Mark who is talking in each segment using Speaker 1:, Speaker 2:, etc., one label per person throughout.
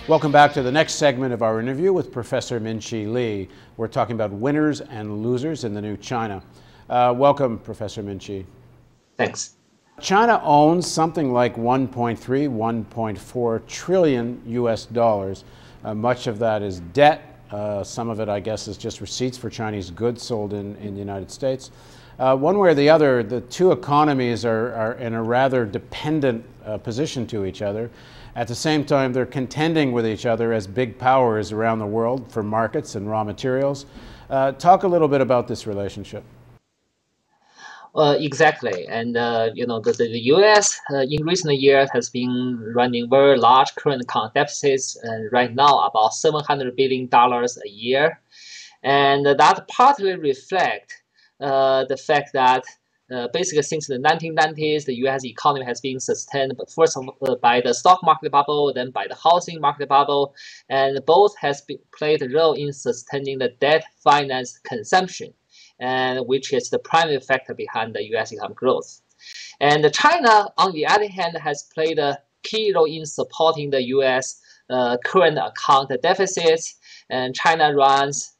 Speaker 1: Welcome back to the next segment of our interview with Professor Minqi Li. We're talking about winners and losers in the new China. Welcome, Professor Minqi.
Speaker 2: Thanks.
Speaker 1: China owns something like 1.3, 1.4 trillion US dollars. Much of that is debt. Some of it, I guess, is just receipts for Chinese goods sold in the United States. One way or the other, the two economies are in a rather dependent position to each other. At the same time, they're contending with each other as big powers around the world for markets and raw materials. Talk a little bit about this relationship.
Speaker 2: Exactly, and the U.S. In recent years has been running very large current account deficits, and right now about $700 billion a year, and that partly reflect the fact that basically since the 1990s, the U.S. economy has been sustained, but first by the stock market bubble, then by the housing market bubble, and both has played a role in sustaining the debt finance consumption, and which is the primary factor behind the U.S. economic growth. And China, on the other hand, has played a key role in supporting the U.S. Current account deficits, and China runs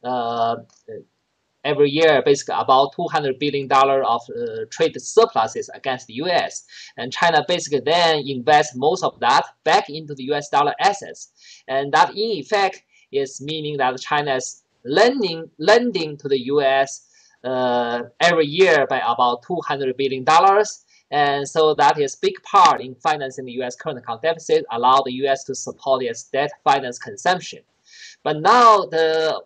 Speaker 2: every year basically about $200 billion of trade surpluses against the U.S. And China basically then invests most of that back into the U.S. dollar assets. And that in effect is meaning that China is lending to the U.S. Every year by about $200 billion. And so that is a big part in financing the U.S. current account deficit, allow the U.S. to support its debt finance consumption. But now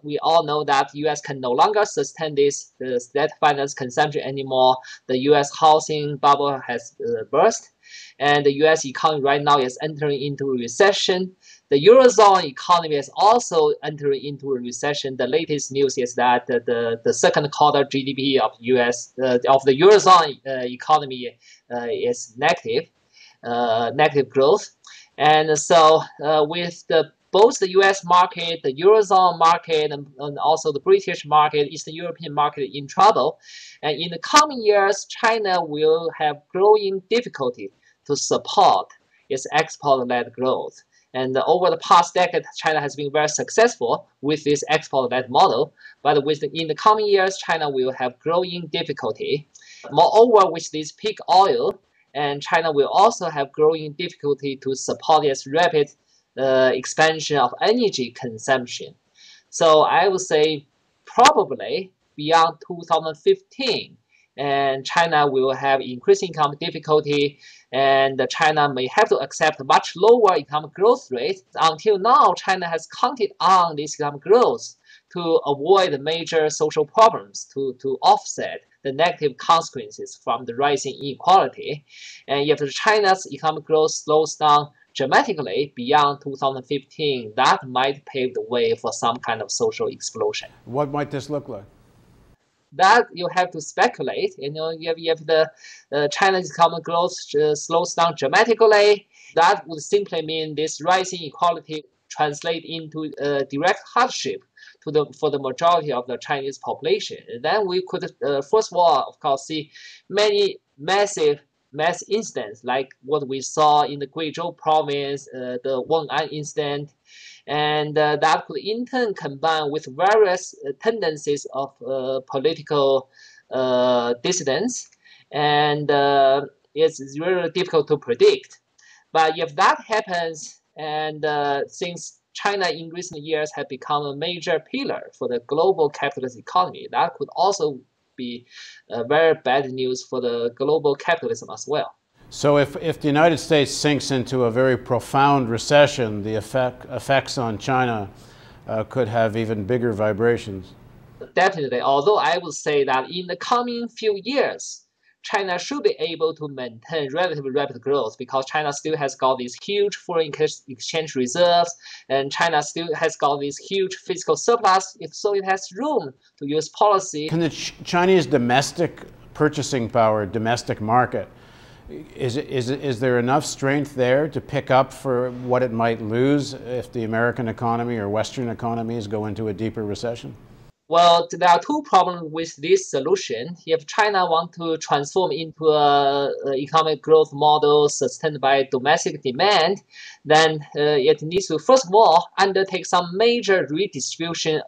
Speaker 2: we all know that the U.S. can no longer sustain this debt finance consumption anymore. The U.S. housing bubble has burst, and the U.S. economy right now is entering into a recession. The Eurozone economy is also entering into a recession. The latest news is that the second quarter GDP of the Eurozone economy is negative growth. And so with both the U.S. market, the Eurozone market, and also the British market, Eastern European market in trouble. And in the coming years, China will have growing difficulty to support its export-led growth. And over the past decade, China has been very successful with this export-led model. But in the coming years, China will have growing difficulty. Moreover, with this peak oil, and China will also have growing difficulty to support its rapid expansion of energy consumption. So I would say probably beyond 2015, and China will have increasing economic difficulty, and China may have to accept much lower economic growth rate. Until now, China has counted on this economic growth to avoid major social problems, to offset the negative consequences from the rising inequality. And if China's economic growth slows down dramatically beyond 2015, that might pave the way for some kind of social explosion.
Speaker 1: What might this look like?
Speaker 2: That you have to speculate. If the China's economic growth slows down dramatically, that would simply mean this rising inequality translate into direct hardship for the majority of the Chinese population. And then we could, first of all, of course, see many mass incidents like what we saw in the Guizhou province, the Weng'an incident, and that could in turn combine with various tendencies of political dissidence, and it's really difficult to predict. But if that happens, and since China in recent years has become a major pillar for the global capitalist economy, that could also be very bad news for the global capitalism as well.
Speaker 1: So if the United States sinks into a very profound recession, the effects on China could have even bigger vibrations.
Speaker 2: Definitely, although I would say that in the coming few years, China should be able to maintain relatively rapid growth because China still has got these huge foreign exchange reserves, and China still has got this huge fiscal surplus, so it has room to use policy.
Speaker 1: Can the Chinese domestic purchasing power, domestic market, is there enough strength there to pick up for what it might lose if the American economy or Western economies go into a deeper recession?
Speaker 2: Well, there are two problems with this solution. If China wants to transform into a economic growth model sustained by domestic demand, then it needs to, first of all, undertake some major redistribution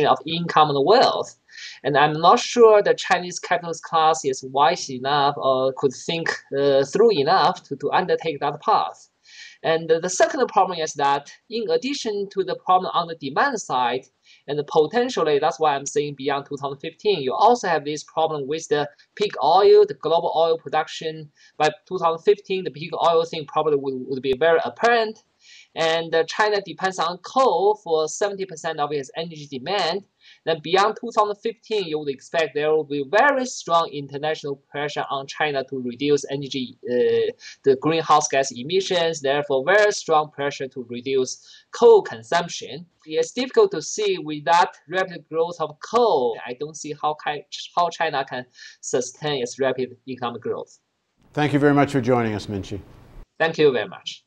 Speaker 2: of income and wealth. And I'm not sure the Chinese capitalist class is wise enough or could think through enough to undertake that path. And the second problem is that in addition to the problem on the demand side, and potentially, that's why I'm saying beyond 2015, you also have this problem with the peak oil, the global oil production. By 2015, the peak oil thing probably would be very apparent. And China depends on coal for 70% of its energy demand. Then beyond 2015, you would expect there will be very strong international pressure on China to reduce energy, the greenhouse gas emissions, therefore very strong pressure to reduce coal consumption. It's difficult to see with that rapid growth of coal. I don't see how China can sustain its rapid economic growth.
Speaker 1: Thank you very much for joining us, Minqi.
Speaker 2: Thank you very much.